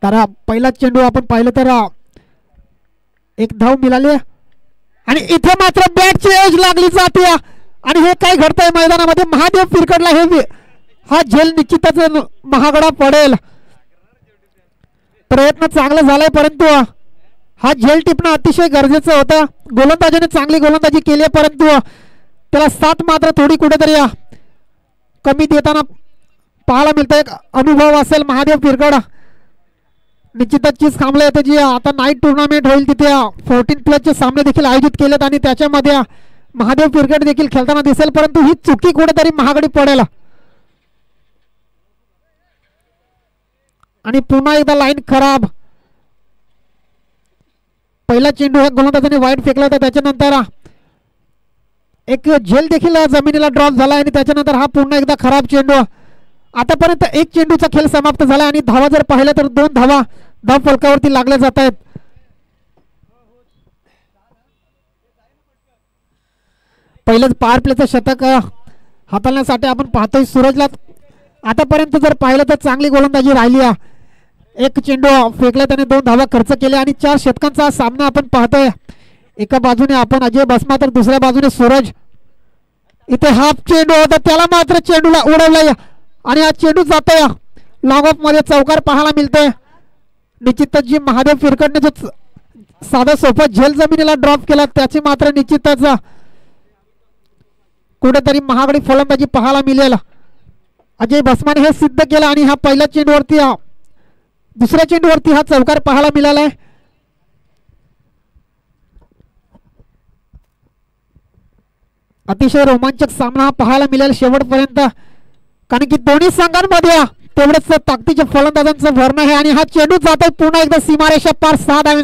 तर पहिला चेंडू आपण पाहिलं तर एक धाव मिळाली आणि इथे मात्र बॅटची एज लागली जाते आणि हे काय घडतंय मैदानामध्ये महादेव फिरकडला हे हा झेल निश्चितच महागडा पडेल. प्रयत्न चांगला झालाय परंतु हा झेल टिपणं अतिशय गरजेचं होतं. गोलंदाजाने चांगली गोलंदाजी केली आहे परंतु त्याला साथ मात्र थोडी कुठेतरी कमी देताना पाहायला मिळतं. एक अनुभव असेल महादेव फिरकड निश्चितच चीज थांबले होते जी आता नाईट टुर्नामेंट होईल तिथे 14+ सामने देखील आयोजित केलेत आणि त्याच्यामध्ये महादेव फिरकड देखील खेळताना दिसेल परंतु ही चुकी कुठेतरी महागडी पडेल. आणि पुन्हा एकदा लाईन खराब. पहिला चेंडू गोलंदाजाने वाईट फेकला होता त्याच्यानंतर एक झेल देखील जमिनीला ड्रॉप झाला आणि त्याच्यानंतर हा पुन्हा एकदा खराब चेंडू. आतापर्यंत एक चेंडूचा खेळ समाप्त झाला आणि धावा जर पाहिलं तर 2 धावा धाव फलकावरती लागल्या जात आहेत. पहिलंच पॉवर प्लेचं शतक हाताळण्यासाठी आपण पाहतोय सूरजला. आतापर्यंत जर पाहिलं तर चांगली गोलंदाजी राहिली आहे. एक चेंडू फेकला त्याने 2 धावा खर्च केल्या आणि 4 षटकांचा सामना आपण पाहतोय. एका बाजूने आपण अजय बसमा तर दुसऱ्या बाजूने सूरज. इथे हाफ चेंडू होता त्याला मात्र चेंडूला उडवलाय आणि हा चेंडू जातोय लॉंग ऑफ मध्ये चौकार पाहायला मिळतोय. निश्चितच जी महादेव फिरकडने जो साधा सोपा झेल जमिनीला ड्रॉप केला त्याची मात्र निश्चितच कुठेतरी महागडी फलंदाजी पाहायला मिळेल. अजय बसमाने हे सिद्ध केलं आणि हा पहिल्या चेंडूवरती दुसऱ्या चेंडूवरती हा चौकार पाहायला मिळाला आहे. अतिशय रोमांचक सामना पाहायला मिळेल शेवटपर्यंत कारण की दोन्ही संघांमध्ये तेवढेच ताकदीच्या फलंदाजांचं भरणं आहे आणि हा चेंडू जातोय पुन्हा एकदा सीमारेषा पार 6 धावे.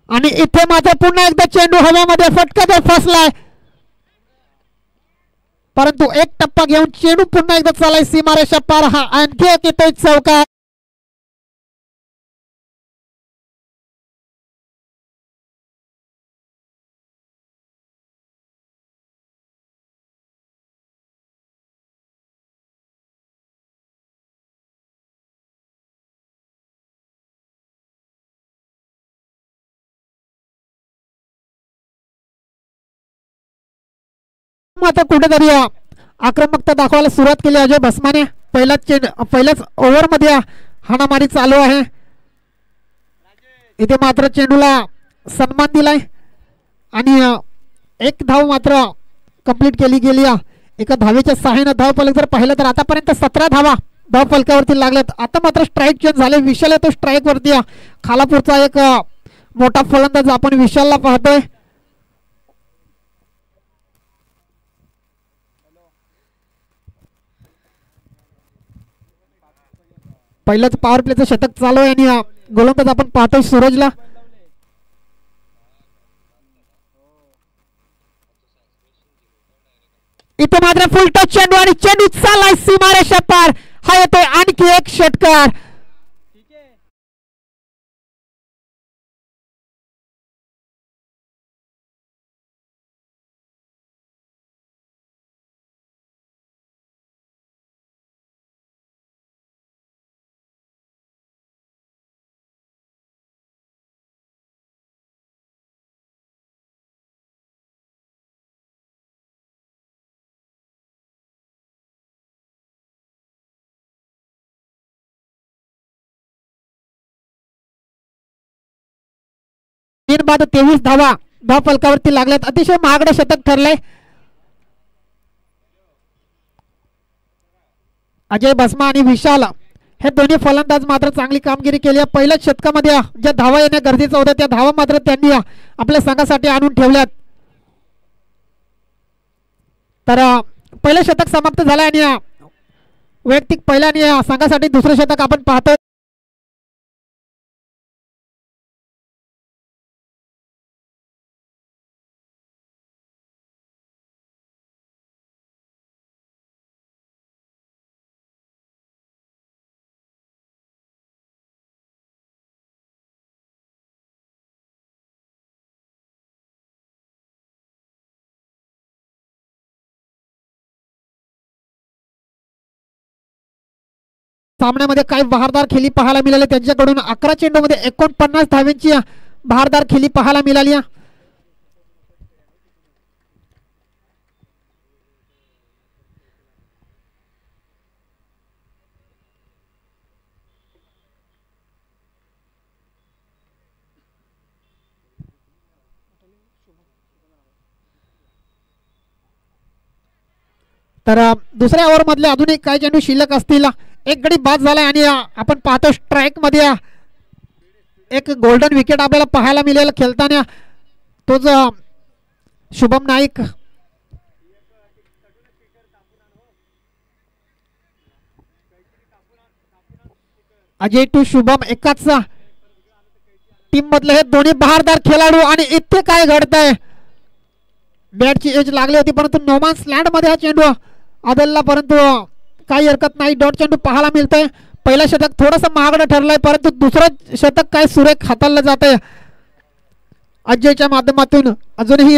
आणि इथे मात्र पुन्हा एकदा चेंडू हवेमध्ये फटका फसलाय परंतु एक टप्पा घेऊन चेंडू पुन्हा एकदा चालाय सीमारेषा पार. हा आणखी एक येतोय चौकार. आता कुठेतरी आक्रमकता दाखवायला सुरुवात केली अजय बसमाने. पहिल्याच ओव्हर मध्ये हाणामारी चालू आहे. इथे मात्र चेंडूला सन्मान दिलाय आणि एक धाव मात्र कंप्लीट केली गेली. एका धावेच्या सहाय्याने धाव फलक जर पाहिलं तर आतापर्यंत 17 धावा धाव फलकावरती लागल्यात. आता मात्र स्ट्राईक चेंज झाले. विशाल येतो स्ट्राईक वरती. खालापूरचा एक मोठा फलंदाज आपण विशालला पाहतोय. पहिल्याच पॉवर प्लेचं शतक चालू आहे आणि गोलंदाज आपण पाहतोय सूरजला. इथे मात्र फुल टच चेंडू आणि चेंडू चाललाय सीमारेषा पार. हा येतोय आणखी एक षटकार. बाद 23 धावा धाव फलकावरती लागल्यात. अतिशय महागडे शतक ठरलंय. अजय भस्मा आणि विशाल हे दोन्ही फलंदाज मात्र चांगली कामगिरी केली आहे. पहिल्याच षटकामध्ये ज्या धावा येणे गरजेचं होतं त्या धावा मात्र त्यांनी आपल्या संघासाठी आणून ठेवल्यात. तर पहिलं शतक समाप्त झालं आणि वैयक्तिक पहिल्या आणि संघासाठी दुसरं शतक आपण पाहतोय. सामन्यामध्ये काही बहारदार खेळी पाहायला मिळाली. त्यांच्याकडून 11 चेंडूमध्ये 49 धावांची बहारदार खेळी पाहायला मिळाली. तर दुसऱ्या ओव्हर मधले अजून एक काही चेंडू शिल्लक असतील. एक गडी बाद झाला आणि आपण पाहतो स्ट्राईक मध्ये एक गोल्डन विकेट आपल्याला पाहायला मिळेल खेळताना. तोच शुभम नाईक. अजय टू शुभम एकाच टीम मधले हे दोन्ही बहारदार खेळाडू. आणि इथे काय घडतंय, बॅटची एज लागली होती परंतु नोमॅन्स लँड मध्ये हा चेंडू आदलला, परंतु काही हरकत नाही. डॉट चेंडू पाहायला मिळतंय. पहिलं शतक थोडंसं महागडं ठरलंय परंतु दुसरं शतक काय सुरेख हाताळलं जात आहे अजयच्या माध्यमातून. अजूनही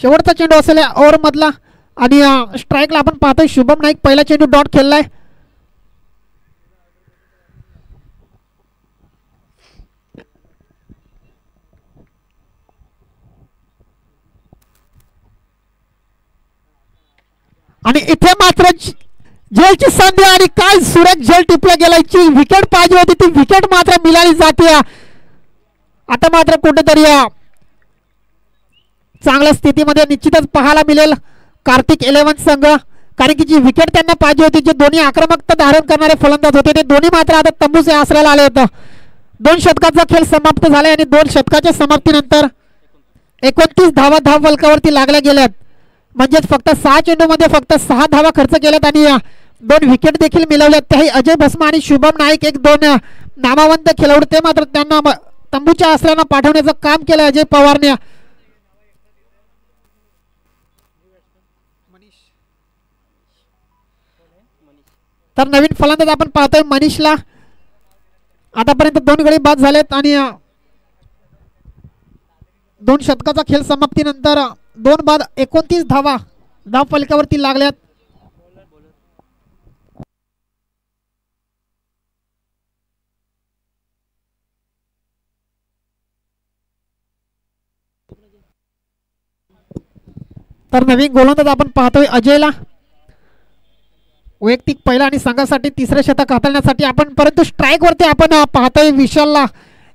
शेवटचा चेंडू असेल या ओव्हर मधला आणि स्ट्राईकला आपण पाहतोय शुभम नाईक पहिला चेंडू डॉट खेळलाय. आणि इथे मात्र झेलची संधी आणि काय सुरेख झेल टिपला गेलायची विकेट पाहिजे होती ती विकेट मात्र मिळाली जाते. आता मात्र कुठेतरी चांगल्या स्थितीमध्ये निश्चितच पाहायला मिळेल कार्तिक 11 संघ, कारण की जी विकेट त्यांना पाहिजे होती, जे दोन्ही आक्रमकता धारण करणारे फलंदाज होते ते दोन्ही मात्र आता तंबूचे आसऱ्याला आले होते. 2 षटकाचा खेळ समाप्त झालाय आणि 2 षटकाच्या समाप्तीनंतर 29 धावा धाव फलकावरती लागल्या गेल्यात. म्हणजेच फक्त 6 चेंडूमध्ये फक्त 6 धावा खर्च केल्यात आणि 2 विकेट देखील मिळवल्यात. त्याही अजय भस्मा आणि शुभम नाईक एक 2 नामवंत खेळाडू ते मात्र त्यांना तंबूच्या आसऱ्यानं पाठवण्याचं काम केलं अजय पवारने. तर नवीन फलंदाज आपण पाहतोय मनीषला. आतापर्यंत 2 गडी बाद झालेत आणि 2 षटकाचा खेळ समाप्तीनंतर 2 बाद 29 धावा धाव फलकावरती लागल्यात. तर नवीन गोलंदाज आपण पाहतोय अजयला. वैयक्तिक पहिला आणि संघासाठी तिसरे शतक हाताळण्यासाठी आपण, परंतु स्ट्राईक वरती आपण पाहतोय विशालला,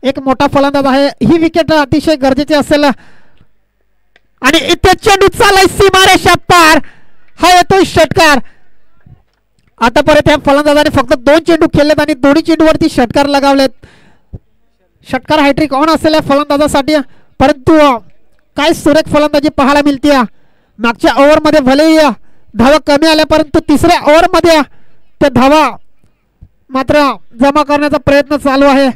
एक मोठा फलंदाज आहे. ही विकेट अतिशय गरजेची असेल आणि इथे चेंडू चाललाय सीमारेषा पार, हा येतोय षटकार. आतापर्यंत या फलंदाजाने फक्त 2 चेंडू खेळलेत आणि दोन्ही चेंडूवरती षटकार लगावलेत. षटकार हॅट्रिक ऑन असेल फलंदाजासाठी, परंतु काय सुरेख फलंदाजी पाहायला मिळते. मागच्या ओव्हरमध्ये भलेही धावा कमी आल्या परंतु तिसऱ्या ओव्हरमध्ये त्या धावा मात्र जमा करण्याचा प्रयत्न चालू आहे.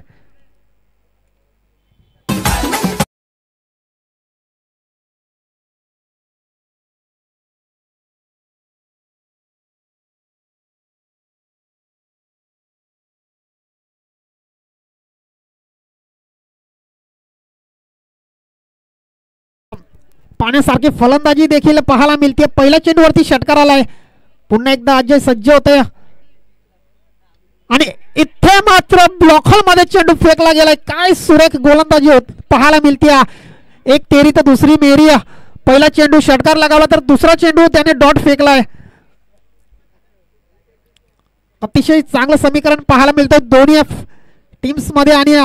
पाण्यासारखी फलंदाजी देखील पाहायला मिळते. पहिल्या चेंडूवरती षटकार आलाय. पुन्हा एकदा अजय सज्ज होते आणि इथे मात्र ब्लॉकहोल मध्ये चेंडू फेकला गेलाय. काय सुरेख गोलंदाजी होत पाहायला मिळते. एक तेरी तर दुसरी मेरी. पहिला चेंडू षटकार लगावला तर दुसरा चेंडू त्याने डॉट फेकलाय. अतिशय चांगलं समीकरण पाहायला मिळतं दोन्ही टीम्स मध्ये. आणि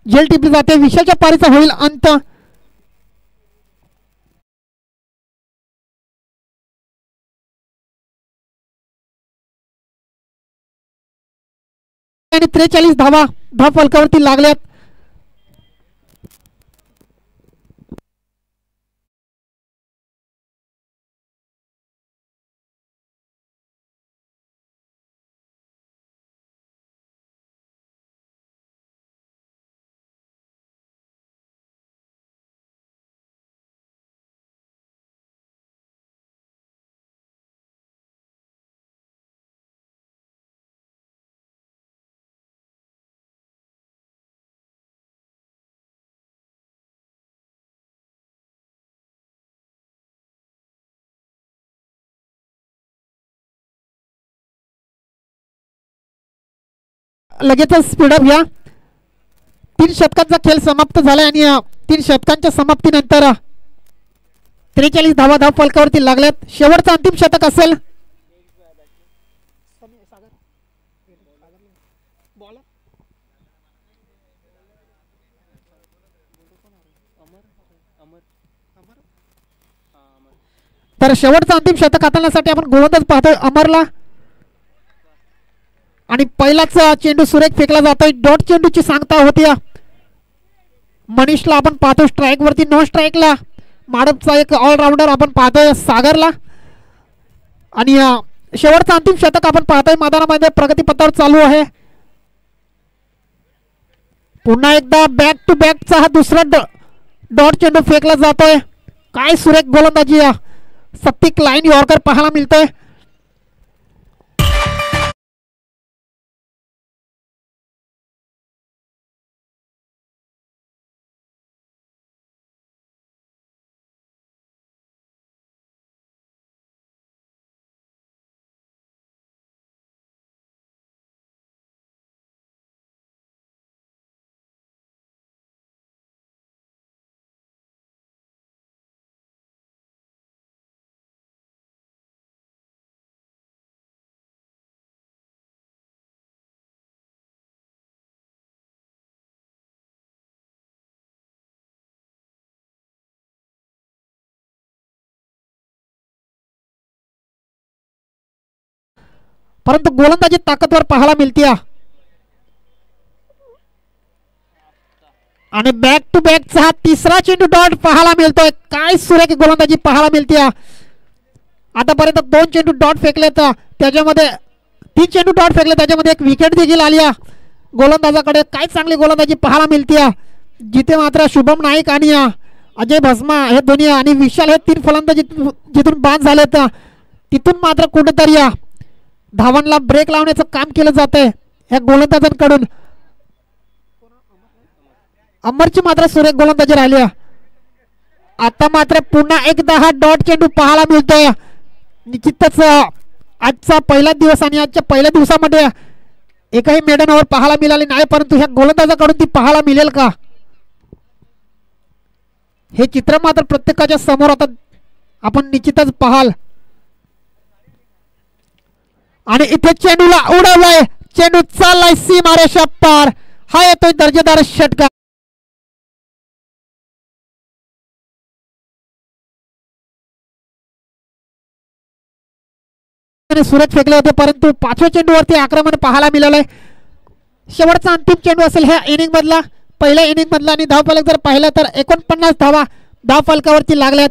झेल टिपली जाते. विशालच्या पारीचा होईल अंत. आणि 43 धावा धाव फलकावरती लागल्यात. लगेचच स्पीडअप घ्या. 3 षटकांचा खेळ समाप्त झाला आणि 3 षटकांच्या समाप्तीनंतर 43 धावा धाव फलकावरती लागल्यात. शेवटचं अंतिम षटक असेल. तर शेवटचं अंतिम षटक हाताळण्यासाठी आपण गोलंदाज पाहतोय अमरला. आणि पहिलाच चेंडू सुरेख फेकला जातोय. डॉट चेंडूची सांगता होती. मनीषला आपण पाहतोय स्ट्राईक वरती. नॉन स्ट्राईकला माडपचा एक ऑलराऊंडर आपण पाहतोय सागरला. आणि शेवटचं अंतिम षटक आपण पाहतोय मैदानामध्ये प्रगतीपथावर चालू आहे. पुन्हा एकदा बॅक टू बॅकचा हा दुसरा डॉट चेंडू फेकला जातोय. काय सुरेख गोलंदाजी. सत्तिक लाईन यॉर्कर पाहायला मिळतोय. परंतु गोलंदाजी ताकदवर पाहायला मिळते. आणि बॅक टू बॅकचा हा तिसरा चेंडू डॉट पाहायला मिळतोय. काय सुरेख गोलंदाजी पाहायला मिळते. आतापर्यंत 2 चेंडू डॉट फेकलेत. त्याच्यामध्ये 3 चेंडू डॉट फेकले. त्याच्यामध्ये एक विकेट देखील आली गोलंदाजाकडे. काय चांगली गोलंदाजी पाहायला मिळते. जिथे मात्र शुभम नाईक आणि अजय भस्मा हे दोन्ही आणि विशाल हे 3 फलंदाजी जिथून बाद झालेत तिथून मात्र कुठेतरी धावांना ब्रेक लावण्याचं काम केलं जात आहे ह्या गोलंदाजांकडून. अमरची मात्र सुरेख गोलंदाजी राहिली. आता मात्र पुन्हा एकदा हा डॉट चेंडू पाहायला मिळतोय. निश्चितच आजचा पहिला दिवस आणि आजच्या पहिल्या दिवसामध्ये एकही मेडन ओव्हर पाहायला मिळाली नाही. परंतु ह्या गोलंदाजाकडून ती पाहायला मिळेल का हे चित्र मात्र प्रत्येकाच्या समोर आता आपण निश्चितच पाहाल. आणि इथे चेंडूला उडवलाय. चेंडू चाललाय सीमारेषा पार. हा येतोय दर्जेदार षटकार. सुरेख फेकले होते परंतु 5व्या चेंडूवरती आक्रमण पाहायला मिळालंय. शेवटचा अंतिम चेंडू असेल ह्या इनिंग मधला. पहिल्या इनिंग मधला आणि धावफलक जर पाहिलं तर 49 धावा धावफलकावरती लागल्यात.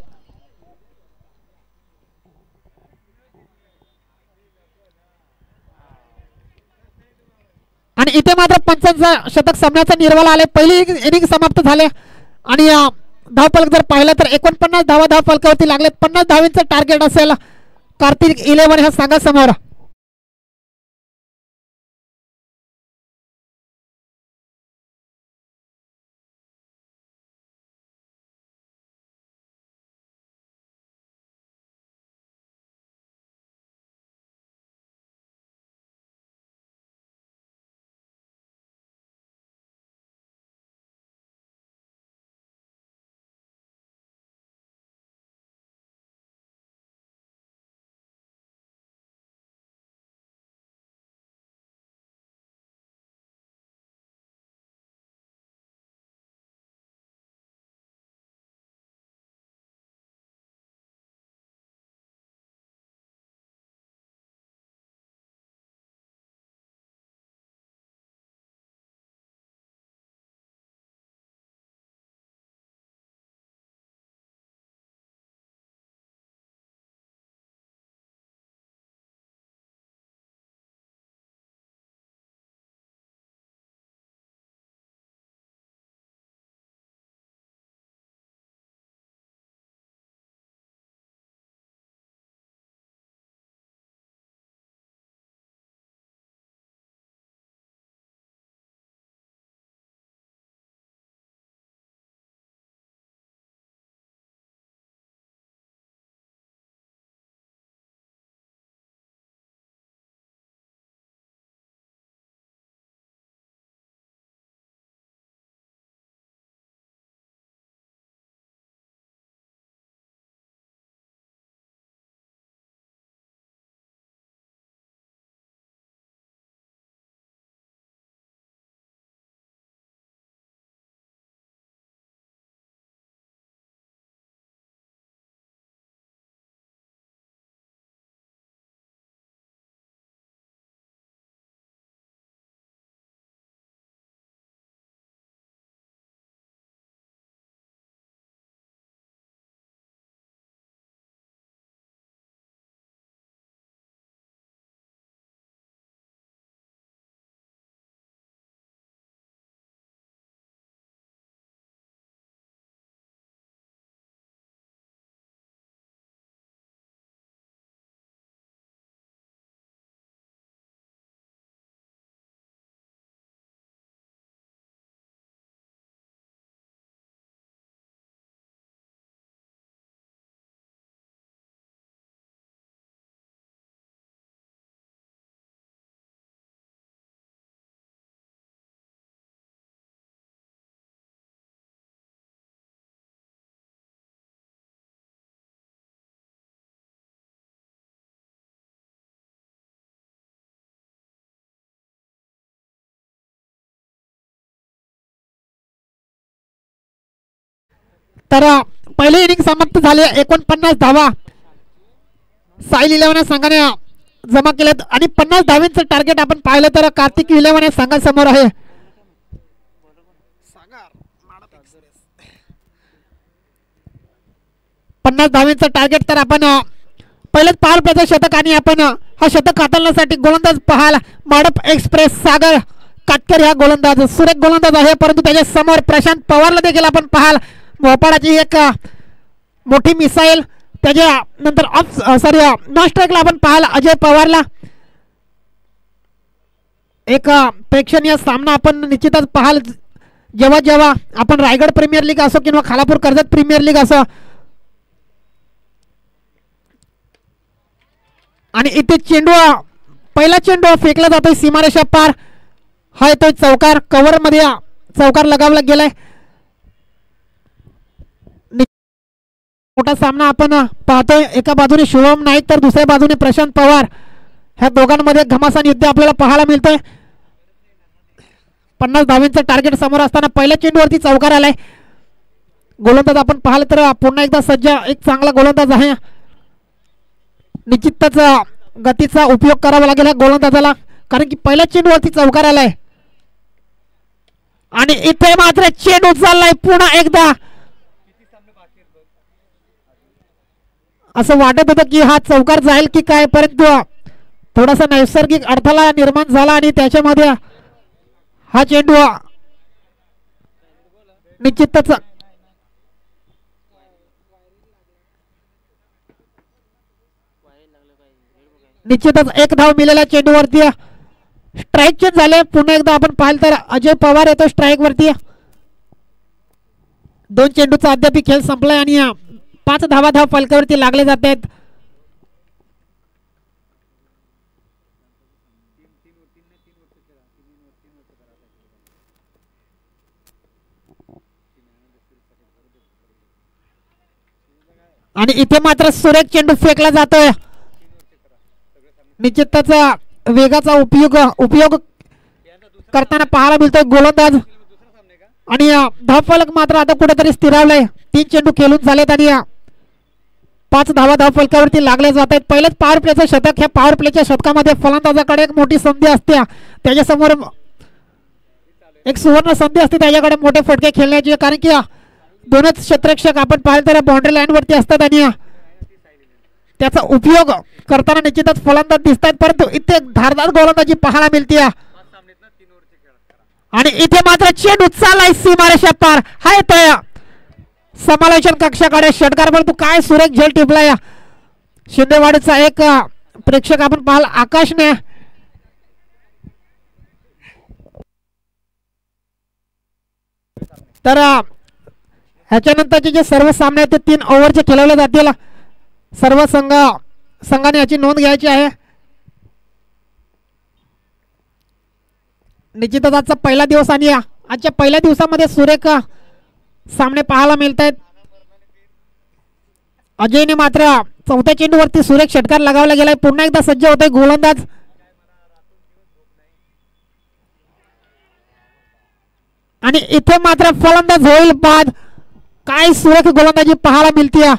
आणि इथे मात्र 55 शतक सामन्याचा निर्वाळा आले. पहिली इनिंग समाप्त झाले आणि धावफलक जर पाहिलं तर 49 धावा धावफलकावरती लागलेत. 50 धावांचं टार्गेट असेल कार्तिक 11 ह्या संघासमोर. तर पहिले इनिंग समाप्त झाले. 49 धावा साईल 11 या संघाने जमा केल्यात आणि 50 धावांचं टार्गेट आपण पाहिलं तर कार्तिक 11 या संघासमोर आहे. 50 धावांचं टार्गेट. तर आपण पहिलेच पॉवर प्लेचं शतक आणि आपण हा शतक हाताळण्यासाठी गोलंदाज पाहाल माडप एक्सप्रेस सागर काटकर हा गोलंदाज सुरेख गोलंदाज आहे. परंतु त्याच्या समोर प्रशांत पवारला देखील आपण पाहाल भोपाळाची एक मोठी मिसाईल. त्याच्या नंतर नॉन स्ट्राईकला आपण पाहाल अजय पवारला. एक प्रेक्षणीय सामना आपण निश्चितच पाहाल जेव्हा जेव्हा आपण रायगड प्रीमियर लीग असो किंवा खालापूर कर्जत प्रीमियर लीग असो. आणि इथे चेंडू पहिला चेंडू फेकला जातोय सीमारेषा पार. हा येतोय चौकार कव्हर मध्ये चौकार लगावला गेलाय. मोठा सामना आपण पाहतोय. एका बाजूने शुभम नाईक तर दुसऱ्या बाजूने प्रशांत पवार. ह्या दोघांमध्ये घमासान युद्ध आपल्याला पाहायला मिळतंय. 50 धावांचं टार्गेट समोर असताना पहिल्या चेंडूवरती चौकार आलाय. गोलंदाज आपण पाहिलं तर पुन्हा एकदा सज्ज एक चांगला गोलंदाज आहे. निश्चितच गतीचा उपयोग करावा लागेल या गोलंदाजाला कारण की पहिल्या चेंडूवरती चौकार आलाय. आणि इथे मात्र चेंडू चाललाय पुन्हा एकदा. असं वाटत होतं की हा चौकार जाईल की काय परंतु थोडासा नैसर्गिक अडथळा निर्माण झाला आणि त्याच्यामध्ये हा चेंडू निश्चितच एक धाव मिळालेल्या चेंडूवरती स्ट्राईक चेंज झाले. पुन्हा एकदा आपण पाहिलं तर अजय पवार येतो स्ट्राईक वरती. 2 चेंडूचा अद्याप खेळ संपलाय आणि 5 धावा धाव फलकावरती लागले जात आहेत. आणि इथे मात्र सुरेख चेंडू फेकला जातोय. निश्चितच वेगाचा उपयोग करताना पाहायला मिळतोय गोलंदाज. आणि धावफलक मात्र आता कुठेतरी स्थिरावलाय. 3 चेंडू खेळून झालेत आणि 5 धावा धाव फलकावरती लागले जात आहेत. पहिलेच पॉवर प्लेचं शतक. ह्या पॉवर प्लेच्या शतकामध्ये फलंदाजाकडे एक मोठी संधी असते. त्याच्यासमोर एक सुवर्ण संधी असते त्याच्याकडे मोठे फटके खेळण्याची कारण की दोनच क्षेत्ररक्षक आपण पाहिलं तर बाउंड्री लाईन वरती असतात आणि त्याचा उपयोग करताना निश्चितच फलंदाज दिसत आहेत. परंतु इथे धारदार गोलंदाजी पाहायला मिळते. आणि इथे मात्र चेंडू चाललाय सीमारेषा पार. हा येतोय समालोचन कक्षाकडे षटकार. परंतु काय सुरेख झेल टिपलाय शिंदेवाडीचा एक प्रेक्षक आपण पाहाल आकाशने. तर ह्याच्यानंतरचे जे सर्व सामने आहेत ते 3 ओव्हरचे खेळवले जातील. सर्व संघाने याची नोंद घ्यायची आहे. निश्चितच आजचा पहिला दिवस आणि आजच्या पहिल्या दिवसामध्ये सुरेख सामने पाहायला मिळत आहेत. अजयने मात्र 4थ्या चेंडूवरती सुरेख षटकार लगावला गेलाय. पुन्हा एकदा सज्ज होतोय गोलंदाज. आणि इथे मात्र फलंदाज होईल बाद. काय सुरेख गोलंदाजी पाहायला मिळते.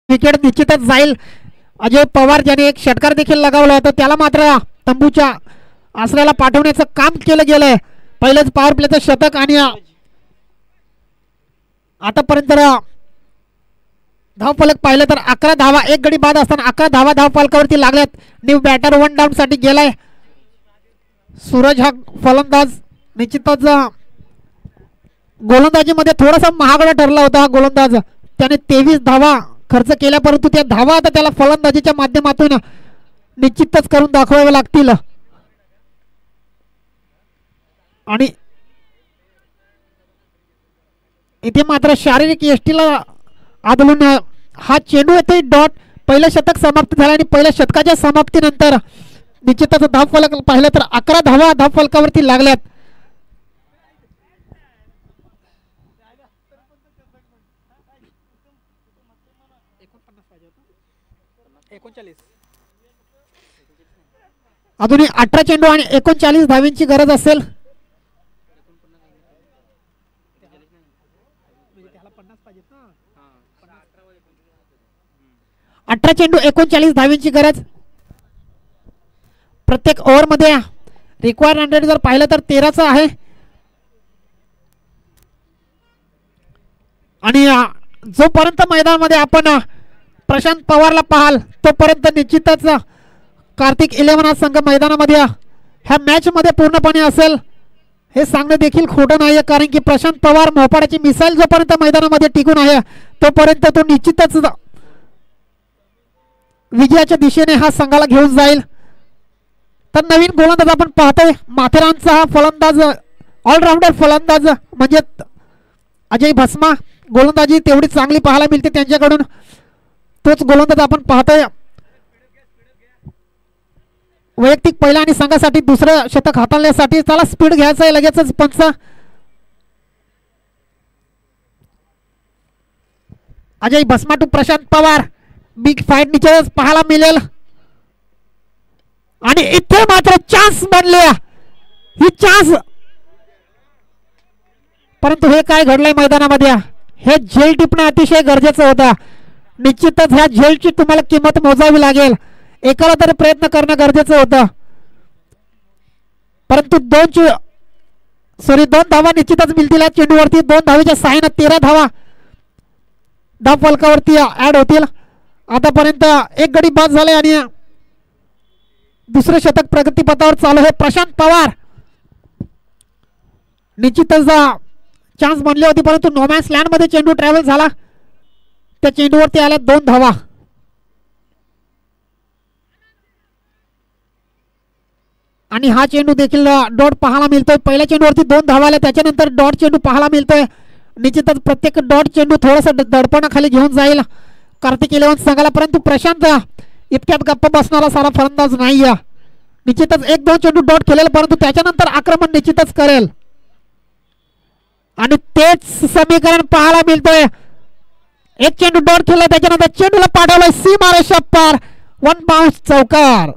विकेट निश्चितच जाईल. अजय पवार ज्याने एक षटकार देखील लगावला होता त्याला मात्र तंबूच्या आसऱ्याला पाठवण्याचं काम केलं गेलंय. पहिलेच पॉवर प्लेचं शतक आणि आतापर्यंत धावफलक पाहिलं तर 11 धावा. एक गडी बाद असताना 11 धावा धावफलकावरती लागल्यात. न्यू बॅटर 1 डाऊन साठी गेलाय. सूरज हा फलंदाज निश्चितच गोलंदाजीमध्ये थोडासा महागडा ठरला होता हा गोलंदाज. त्याने 23 धावा खर्च केल्या, परंतु त्या धावा आता त्याला फलंदाजीच्या माध्यमातून निश्चितच करून दाखवावे लागतील. आणि इथे मात्र शारीरिक यष्टीला आदलून हा चेंडू येथे डॉट. पहिलं शतक समाप्त झालं आणि पहिल्या शतकाच्या समाप्तीनंतर निश्चितच धावफलक पाहिलं तर 11 धावा धावफलकावरती लागल्यात. अजूनही 18 चेंडू आणि 39 धावींची गरज असेल. 18 चेंडू 39 धावींची गरज. प्रत्येक ओव्हरमध्ये रिक्वायर्ड 100 जर पाहिलं तर 13चं आहे. आणि जोपर्यंत मैदानामध्ये आपण प्रशांत पवारला पाहाल तोपर्यंत निश्चितच कार्तिक 11 हा संघ मैदानामध्ये ह्या मॅच मध्ये पूर्णपणे असेल हे सांगणं देखील खोटं नाही. कारण की प्रशांत पवार मोपाड्याची मिसाईल जोपर्यंत मैदानामध्ये टिकून आहे तोपर्यंत तो निश्चितच विजयाच्या दिशेने हा संघाला घेऊन जाईल. तर नवीन गोलंदाज आपण पाहतोय माथेरानचा हा फलंदाज ऑलराऊंडर फलंदाज म्हणजे अजय भस्मा. गोलंदाजी तेवढी चांगली पाहायला मिळते त्यांच्याकडून. तोच गोलंदाज आपण पाहतोय. वैयक्तिक पहिला आणि संघासाठी दुसरं शतक हाताळण्यासाठी त्याला स्पीड घ्यायचं आहे लगेचच punch. Ajay Bhasma to Prashant Pawar. Big fight निश्चितच पाहायला मिळेल. आणि इथे मात्र चान्स बनले ही चान्स. परंतु हे काय घडलंय मैदानामध्ये हे झेल टिपणं अतिशय गरजेचं होतं. निश्चितच ह्या झेलची तुम्हाला किंमत मोजावी लागेल. एकाला तरी प्रयत्न करणं गरजेचं होतं. परंतु दोन धावा निश्चितच मिळतील या चेंडूवरती. 2 धावेच्या साहाय्याने 13 धावा धावफलकावरती ऍड होतील. आतापर्यंत एक गडी बाद झाले आणि दुसरे शतक प्रगतीपथावर चालू आहे. प्रशांत पवार निश्चितच चान्स बनली होती परंतु नोमॅन्स लँड मध्ये चेंडू ट्रॅव्हल झाला. त्या चेंडूवरती आल्या 2 धावा. आणि हा चेंडू देखील डॉट पाहायला मिळतोय. पहिल्या चेंडूवरती 2 धावा आल्या त्याच्यानंतर डॉट चेंडू पाहायला मिळतोय. निश्चितच प्रत्येक डॉट चेंडू थोडंसं दडपणाखाली घेऊन जाईल कार्तिक 11 संघाला. परंतु प्रशांत इतक्यात गप्प बसणारा सारा फलंदाज नाही. निश्चितच 1-2 चेंडू डॉट खेळेल परंतु त्याच्यानंतर आक्रमण निश्चितच करेल. आणि तेच समीकरण पाहायला मिळतोय. एक चेंडू डॉट खेळला त्याच्यानंतर चेंडूला पाठवलाय सीमारेषा पार. 1 बाउन्स चौकार.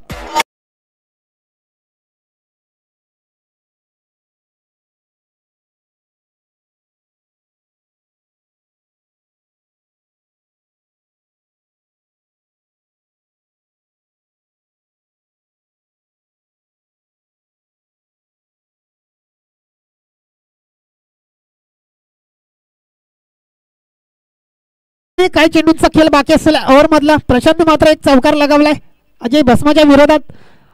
काही चेंडूंचा खेळ बाकी असेल ओव्हर मधला. प्रशांत मात्र एक चौकार लगावलाय अजय भस्माच्या विरोधात.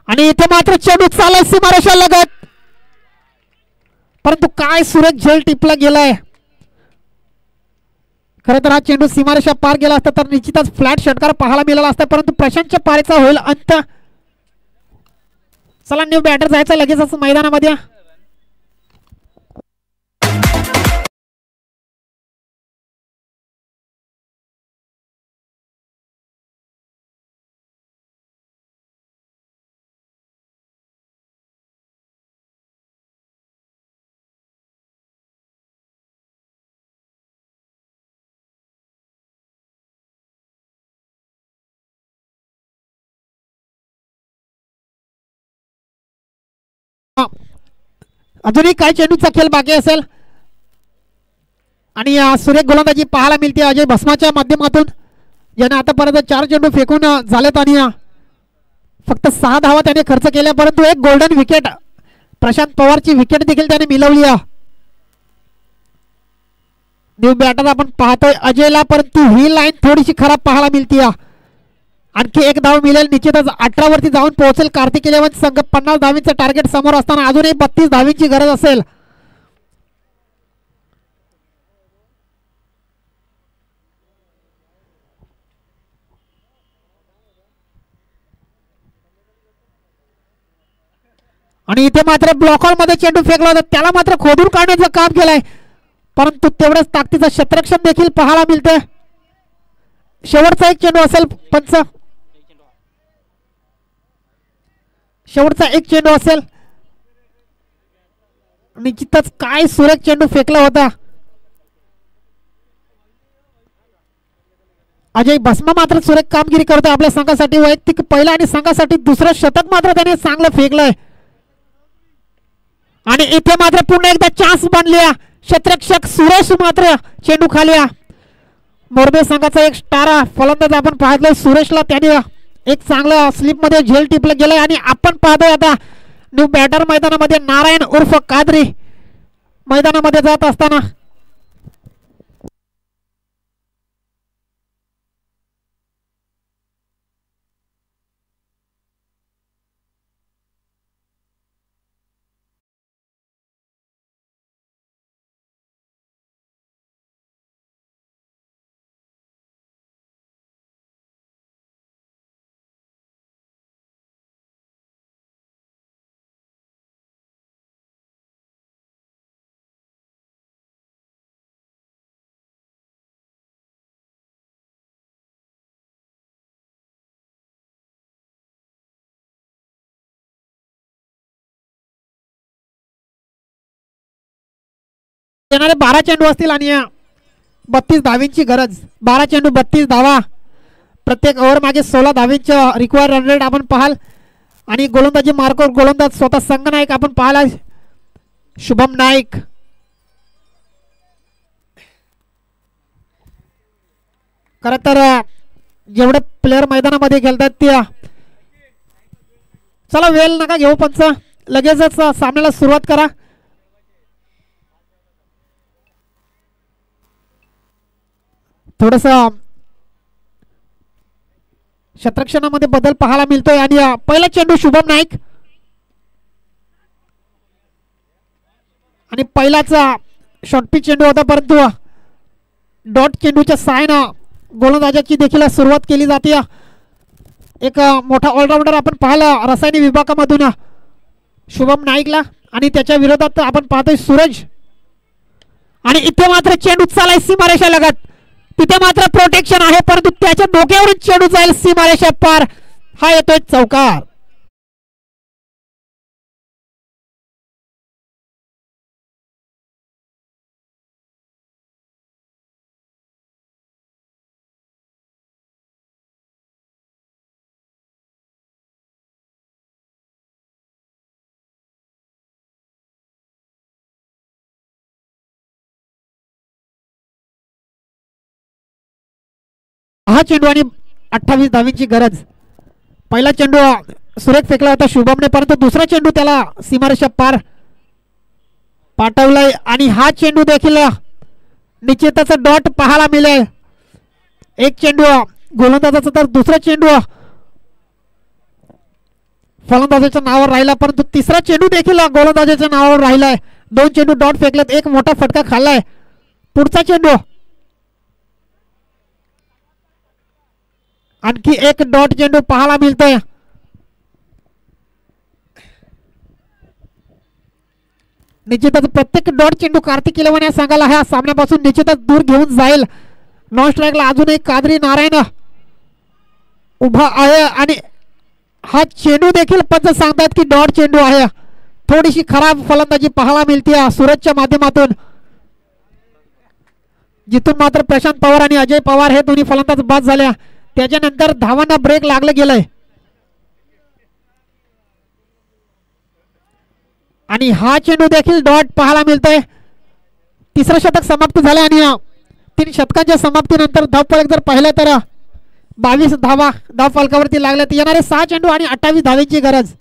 आणि इथे मात्र चेंडू चाललाय सीमारेषा लगत. परंतु काय सुरेख झेल टिपला गेलाय. खरं तर हा चेंडू सीमारेषा पार गेला असता तर निश्चितच फ्लॅट षटकार पाहायला मिळाला असता परंतु प्रशांतच्या पारीचा होईल अंत. चला न्यू बॅटर जायचा लगेचच मैदानामध्ये. अजूनही काय चेंडूचा खेळ बाकी असेल आणि सुरेख गोलंदाजी पाहायला मिळते अजय भस्माच्या माध्यमातून. ज्याने आतापर्यंत 4 चेंडू फेकून झालेत आणि फक्त 6 धावा त्याने खर्च केल्या. परंतु एक गोल्डन विकेट प्रशांत पवारची विकेट देखील त्याने मिळवली. न्यू बॅटर आपण पाहतोय अजयला परंतु ही लाईन थोडीशी खराब पाहायला मिळते. आणखी एक धाव मिळेल निश्चितच 18 वरती जाऊन पोहोचेल कार्तिक 11 संघ. 50 धावींचं टार्गेट समोर असताना अजूनही 32 धावींची गरज असेल. आणि इथे मात्र ब्लॉक हॉल मध्ये चेंडू फेकला होता, त्याला मात्र खोदून काढण्याचं काम केलंय, परंतु तेवढ्याच ताकदीचं क्षेत्ररक्षण देखील पाहायला मिळते. शेवटचा एक चेंडू असेल पंच, शेवटचा एक चेंडू असेल. निश्चितच काय सुरेख चेंडू फेकला होता. अजय भस्मा मात्र सुरेख कामगिरी करतो आपल्या संघासाठी. वैयक्तिक पहिला आणि संघासाठी दुसरं शतक मात्र त्याने चांगलं फेकलंय. आणि इथे मात्र पुन्हा एकदा चान्स बनली. क्षेत्ररक्षक सुरेश मात्र चेंडू खाली. मोरबे संघाचा एक स्टार फलंदाज आपण पाहतोय सुरेशला, त्याने एक चांगलं स्लिप मध्ये झेल टिपलं गेलंय. आणि आपण पाहतोय आता न्यू बॅटर मैदानामध्ये नारायण उर्फ कादरी मैदानामध्ये जात असताना येणारे 12 चेंडू असतील आणि 32 धावींची गरज. 12 चेंडू 32 धावा, प्रत्येक ओव्हर मागे 16 धावींचं रिक्वायर्ड रन रेट आपण पाहाल. आणि गोलंदाजी मार्कवर गोलंदाज स्वतः संघनायक आपण पाहाल शुभम नाईक. खरं तर जेवढे प्लेयर मैदानामध्ये खेळतात ते चला वेळ नका घेऊ पंच, लगेचच सामन्याला सुरुवात करा. थोडस क्षेत्ररक्षणामध्ये बदल पाहायला मिळतोय. आणि पहिला चेंडू शुभम नाईक आणि पहिलाचा शॉर्टपिच चेंडू होता, परंतु डॉट चेंडूच्या साहाय्यानं गोलंदाजाची देखील सुरुवात केली जाते. एक मोठा ऑलराऊंडर आपण पाहिला रसायनी विभागामधून शुभम नाईकला, आणि त्याच्या विरोधात आपण पाहतोय सूरज. आणि इथे मात्र चेंडू चालाय सीमारेषा लगत, तिथे मात्र प्रोटेक्शन आहे, परंतु त्याच्या डोक्यावरून चेंडू जाईल सीमारेषा पार. हा येतोय चौकार. हा चेंडू आणि 28 धावींची गरज. पहिला चेंडू सुरेख फेकला होता शुभमने, परंतु दुसरा चेंडू त्याला सीमारेषा पार पाठवलाय. आणि हा चेंडू देखील निश्चितच डॉट पाहायला मिळेल. एक चेंडू गोलंदाजाचा तर दुसरा चेंडू फलंदाजाच्या नावावर राहिला, परंतु तिसरा चेंडू देखील गोलंदाजाच्या नावावर राहिलाय. 2 चेंडू डॉट फेकलेत, एक मोठा फटका खाल्लाय. पुढचा चेंडू आणखी एक डॉट चेंडू पाहायला मिळतोय. निश्चितच प्रत्येक डॉट चेंडू कार्तिक इलेव्हन या संघाला ह्या सामन्यापासून निश्चितच दूर घेऊन जाईल. नॉन स्ट्राईकला अजून एक कादरी नारायण उभा आहे. आणि हा चेंडू देखील पंच सांगतात की डॉट चेंडू आहे. थोडीशी खराब फलंदाजी पाहायला मिळते सूरजच्या माध्यमातून, जिथून मात्र प्रशांत पवार आणि अजय पवार हे दोन्ही फलंदाज बाद झाल्या. त्याच्यानंतर धावांना ब्रेक लागलं गेलंय. आणि हा चेंडू देखील डॉट पाहायला मिळतोय. तिसरं शतक समाप्त झालं आणि 3 शतकांच्या समाप्तीनंतर धावफलक जर पाहिलं तर 22 धावा धावफलकावरती लागल्यात. येणारे 6 चेंडू आणि 28 धावेची गरज.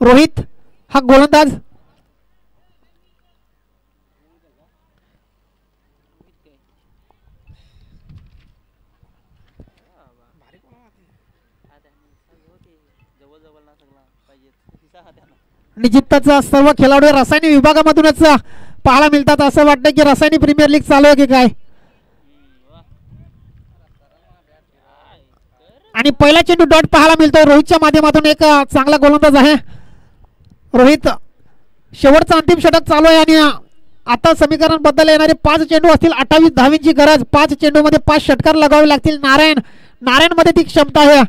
रोहित हा गोलंदाज. निश्चितच सर्व खेळाडू रसायनी विभागामधूनच पाहायला मिळतात. असं वाटतं की रसायनी प्रीमियर लीग चालू आहे की काय. आणि पहिला चेंडू डॉट पाहायला मिळतो रोहितच्या माध्यमातून. एक चांगला गोलंदाज आहे रोहित. शेवटचा अंतिम षटक चालू आहे आणि आता समीकरण बद्दल येणारे 5 चेंडू असतील. 28 धावींची गरज. 5 चेंडू मध्ये 5 षटकार लगावे लागतील. नारायण मध्ये ती क्षमता आहे.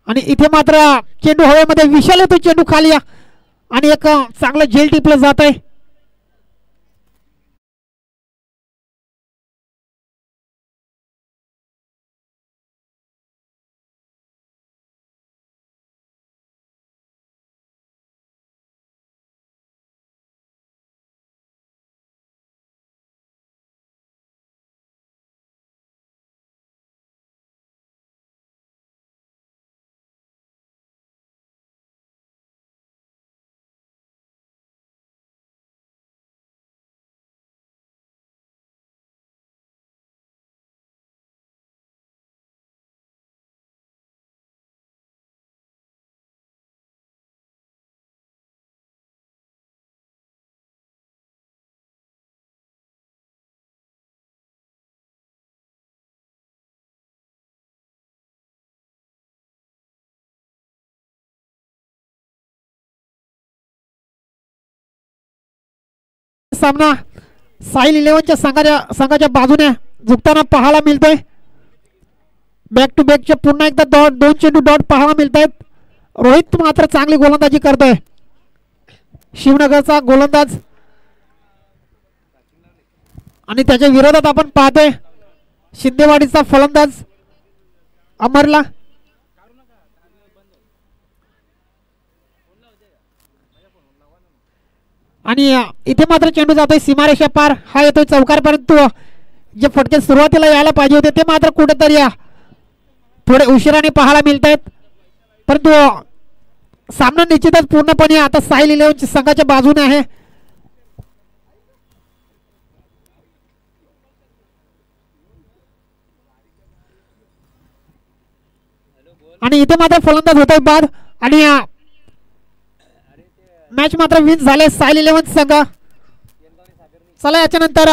आणि इथे मात्र चेंडू हवेमध्ये विशाल येतो. चेंडू खाली आणि एक चांगलं झेल टिपलं जात आहे. सामना साहिल 11च्या संघाच्या बाजूने झुकताना पाहायला मिळतोय. बॅक टू बॅकचे पुन्हा एकदा 2 चेंडू डॉट पाहायला मिळत आहेत. रोहित मात्र चांगली गोलंदाजी करतोय. शिवनगरचा गोलंदाज आणि त्याच्या विरोधात आपण पाहतोय शिंदेवाडीचा फलंदाज अमरला. आणि इथे मात्र चेंडू जातोय सीमारेषा पार. हा येतोय चौकार, परंतु जे फटके सुरुवातीला यायला पाहिजे होते ते मात्र कुठेतरी थोडे उशिराने पाहायला मिळत आहेत. परंतु सामना निश्चितच पूर्णपणे आता साहिल 11 संघाच्या बाजूने आहे. आणि इथे मात्र फलंदाज होतोय बाद आणि मॅच मात्र विन झाले साहिल 11 संघ. चला याच्यानंतर